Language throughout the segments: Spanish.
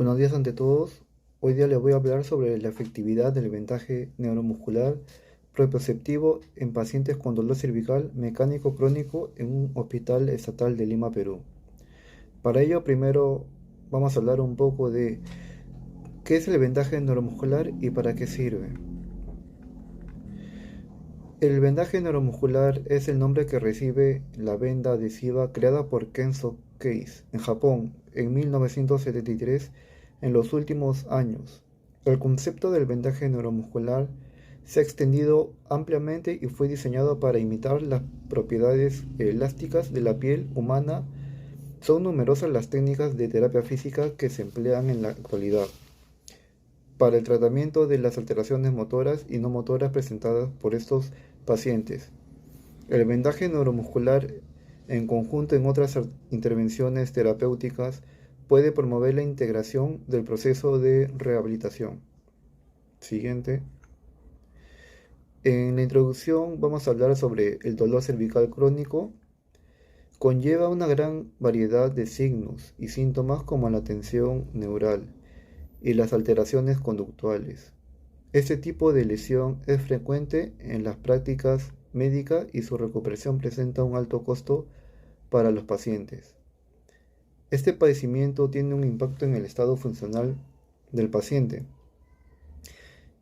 Buenos días ante todos. Hoy día les voy a hablar sobre la efectividad del vendaje neuromuscular propioceptivo en pacientes con dolor cervical mecánico crónico en un hospital estatal de Lima, Perú. Para ello, primero vamos a hablar un poco de qué es el vendaje neuromuscular y para qué sirve. El vendaje neuromuscular es el nombre que recibe la venda adhesiva creada por Kenzo Case en Japón en 1973. En los últimos años, el concepto del vendaje neuromuscular se ha extendido ampliamente y fue diseñado para imitar las propiedades elásticas de la piel humana. Son numerosas las técnicas de terapia física que se emplean en la actualidad para el tratamiento de las alteraciones motoras y no motoras presentadas por estos pacientes. El vendaje neuromuscular, en conjunto en otras intervenciones terapéuticas, puede promover la integración del proceso de rehabilitación. Siguiente. En la introducción vamos a hablar sobre el dolor cervical crónico. Conlleva una gran variedad de signos y síntomas como la tensión neural y las alteraciones conductuales. Este tipo de lesión es frecuente en las prácticas médicas y su recuperación presenta un alto costo para los pacientes. Este padecimiento tiene un impacto en el estado funcional del paciente.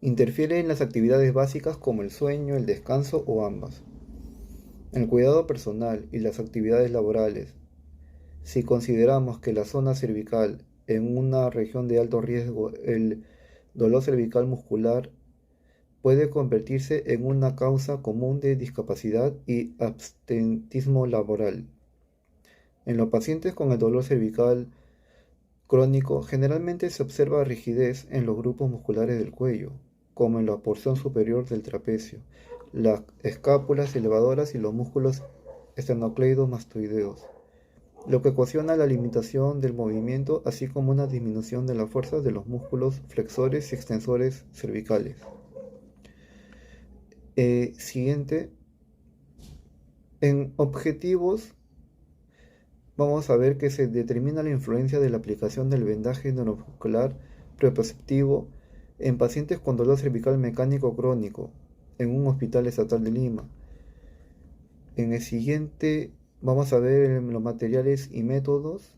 Interfiere en las actividades básicas como el sueño, el descanso o ambas. El cuidado personal y las actividades laborales. Si consideramos que la zona cervical en una región de alto riesgo, el dolor cervical muscular puede convertirse en una causa común de discapacidad y absentismo laboral. En los pacientes con el dolor cervical crónico, generalmente se observa rigidez en los grupos musculares del cuello, como en la porción superior del trapecio, las escápulas elevadoras y los músculos esternocleidomastoideos, lo que ocasiona la limitación del movimiento, así como una disminución de la fuerza de los músculos flexores y extensores cervicales. Siguiente. En objetivos, vamos a ver que se determina la influencia de la aplicación del vendaje neuromuscular propioceptivo en pacientes con dolor cervical mecánico crónico en un hospital estatal de Lima. En el siguiente vamos a ver los materiales y métodos.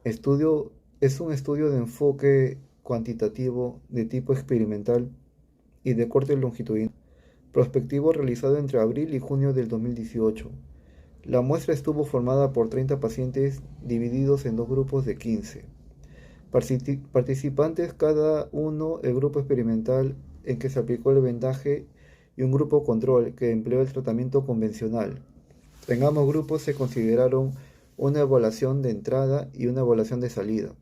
Estudio es un estudio de enfoque cuantitativo de tipo experimental y de corte longitudinal, prospectivo realizado entre abril y junio del 2018. La muestra estuvo formada por 30 pacientes divididos en dos grupos de 15 participantes, cada uno el grupo experimental en que se aplicó el vendaje y un grupo control que empleó el tratamiento convencional. En ambos grupos se consideraron una evaluación de entrada y una evaluación de salida.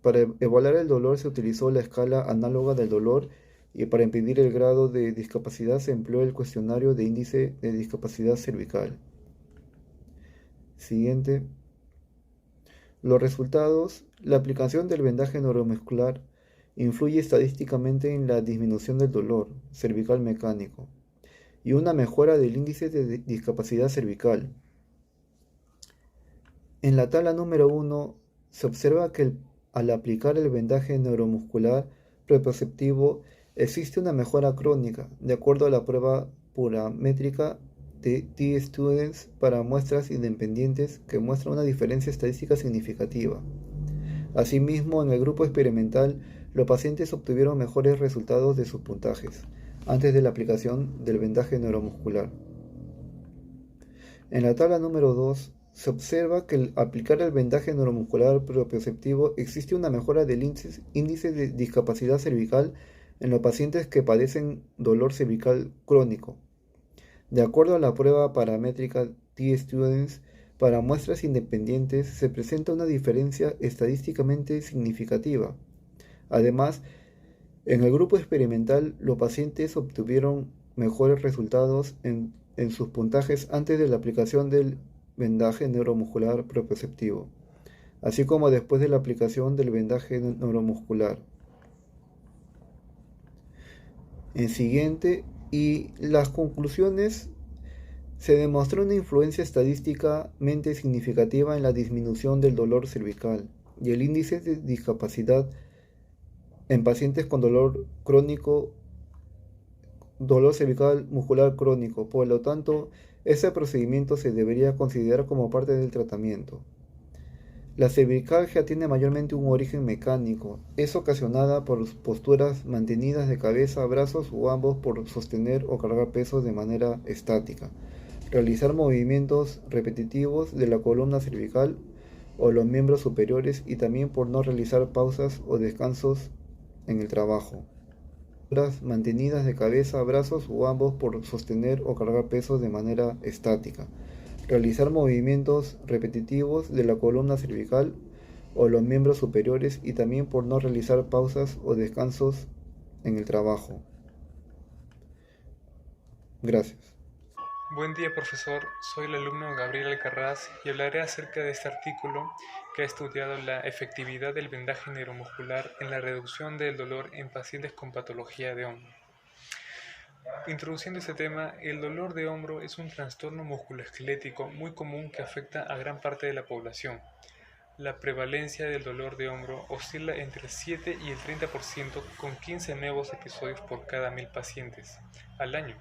Para evaluar el dolor se utilizó la escala análoga del dolor y para impedir el grado de discapacidad se empleó el cuestionario de índice de discapacidad cervical. Siguiente. Los resultados. La aplicación del vendaje neuromuscular influye estadísticamente en la disminución del dolor cervical mecánico y una mejora del índice de discapacidad cervical. En la tabla número 1 se observa que al aplicar el vendaje neuromuscular propioceptivo existe una mejora crónica, de acuerdo a la prueba paramétrica de T-Students para muestras independientes que muestra una diferencia estadística significativa. Asimismo, en el grupo experimental, los pacientes obtuvieron mejores resultados de sus puntajes antes de la aplicación del vendaje neuromuscular. En la tabla número 2 se observa que al aplicar el vendaje neuromuscular propioceptivo existe una mejora del índice de discapacidad cervical en los pacientes que padecen dolor cervical crónico. De acuerdo a la prueba paramétrica T-Students, para muestras independientes se presenta una diferencia estadísticamente significativa. Además, en el grupo experimental, los pacientes obtuvieron mejores resultados en sus puntajes antes de la aplicación del vendaje neuromuscular propioceptivo, así como después de la aplicación del vendaje neuromuscular. En siguiente, y las conclusiones. Se demostró una influencia estadísticamente significativa en la disminución del dolor cervical y el índice de discapacidad en pacientes con dolor crónico, dolor cervical muscular crónico. Por lo tanto, ese procedimiento se debería considerar como parte del tratamiento. La cervicalgia tiene mayormente un origen mecánico. Es ocasionada por posturas mantenidas de cabeza, brazos o ambos por sostener o cargar pesos de manera estática. Realizar movimientos repetitivos de la columna cervical o los miembros superiores y también por no realizar pausas o descansos en el trabajo. Posturas mantenidas de cabeza, brazos o ambos por sostener o cargar pesos de manera estática. Realizar movimientos repetitivos de la columna cervical o los miembros superiores y también por no realizar pausas o descansos en el trabajo. Gracias. Buen día, profesor. Soy el alumno Gabriel Alcaraz y hablaré acerca de este artículo que ha estudiado la efectividad del vendaje neuromuscular en la reducción del dolor en pacientes con patología de hombro. Introduciendo este tema, el dolor de hombro es un trastorno musculoesquelético muy común que afecta a gran parte de la población. La prevalencia del dolor de hombro oscila entre el 7 y el 30% con 15 nuevos episodios por cada 1000 pacientes al año.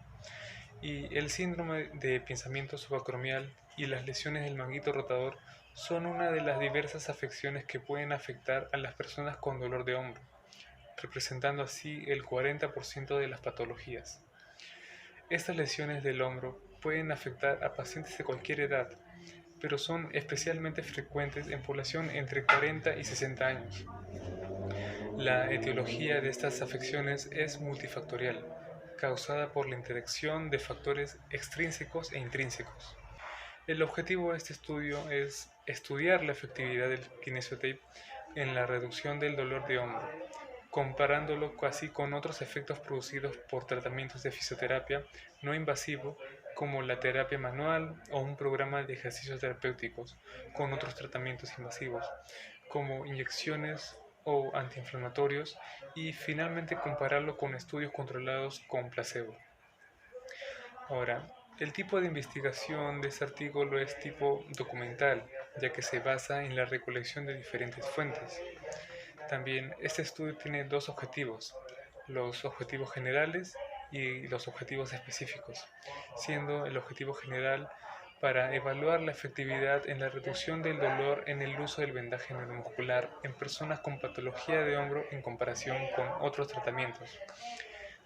Y el síndrome de pinzamiento subacromial y las lesiones del manguito rotador son una de las diversas afecciones que pueden afectar a las personas con dolor de hombro, representando así el 40% de las patologías. Estas lesiones del hombro pueden afectar a pacientes de cualquier edad, pero son especialmente frecuentes en población entre 40 y 60 años. La etiología de estas afecciones es multifactorial, causada por la interacción de factores extrínsecos e intrínsecos. El objetivo de este estudio es estudiar la efectividad del kinesiotape en la reducción del dolor de hombro, comparándolo casi con otros efectos producidos por tratamientos de fisioterapia no invasivo como la terapia manual o un programa de ejercicios terapéuticos con otros tratamientos invasivos como inyecciones o antiinflamatorios y finalmente compararlo con estudios controlados con placebo. Ahora, el tipo de investigación de este artículo es tipo documental, ya que se basa en la recolección de diferentes fuentes. También este estudio tiene dos objetivos, los objetivos generales y los objetivos específicos, siendo el objetivo general para evaluar la efectividad en la reducción del dolor en el uso del vendaje neuromuscular en personas con patología de hombro en comparación con otros tratamientos.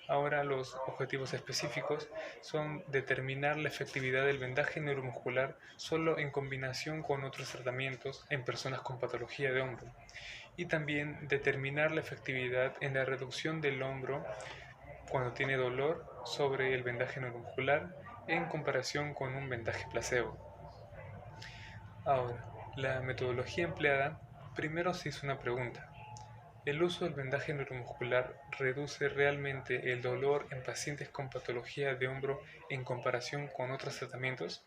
Ahora los objetivos específicos son determinar la efectividad del vendaje neuromuscular solo en combinación con otros tratamientos en personas con patología de hombro y también determinar la efectividad en la reducción del hombro cuando tiene dolor sobre el vendaje neuromuscular en comparación con un vendaje placebo. Ahora, la metodología empleada, primero se hizo una pregunta. ¿El uso del vendaje neuromuscular reduce realmente el dolor en pacientes con patología de hombro en comparación con otros tratamientos?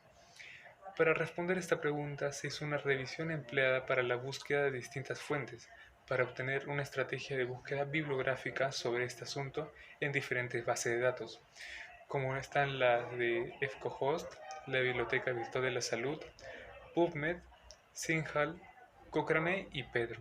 Para responder esta pregunta se hizo una revisión empleada para la búsqueda de distintas fuentes, para obtener una estrategia de búsqueda bibliográfica sobre este asunto en diferentes bases de datos, como están las de EBSCOhost, la Biblioteca Virtual de la Salud, PubMed, Singhal, Cochrane y Pedro.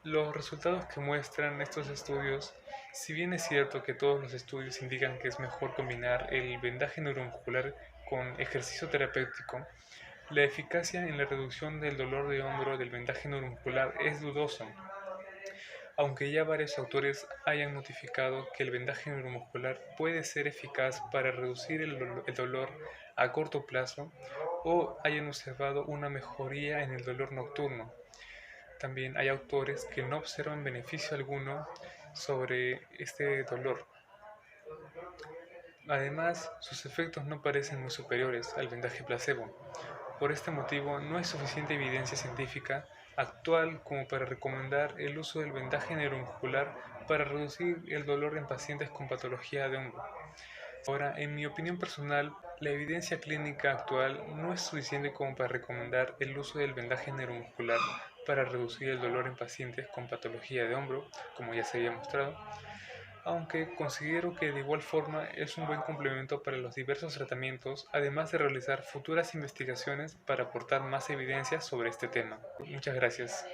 Los resultados que muestran estos estudios, si bien es cierto que todos los estudios indican que es mejor combinar el vendaje neuromuscular con ejercicio terapéutico, la eficacia en la reducción del dolor de hombro del vendaje neuromuscular es dudosa, aunque ya varios autores hayan notificado que el vendaje neuromuscular puede ser eficaz para reducir el dolor a corto plazo o hayan observado una mejoría en el dolor nocturno. También hay autores que no observan beneficio alguno sobre este dolor. Además, sus efectos no parecen muy superiores al vendaje placebo. Por este motivo, no hay suficiente evidencia científica actual como para recomendar el uso del vendaje neuromuscular para reducir el dolor en pacientes con patología de hombro. Ahora, en mi opinión personal, la evidencia clínica actual no es suficiente como para recomendar el uso del vendaje neuromuscular para reducir el dolor en pacientes con patología de hombro, como ya se había mostrado, aunque considero que de igual forma es un buen complemento para los diversos tratamientos, además de realizar futuras investigaciones para aportar más evidencia sobre este tema. Muchas gracias.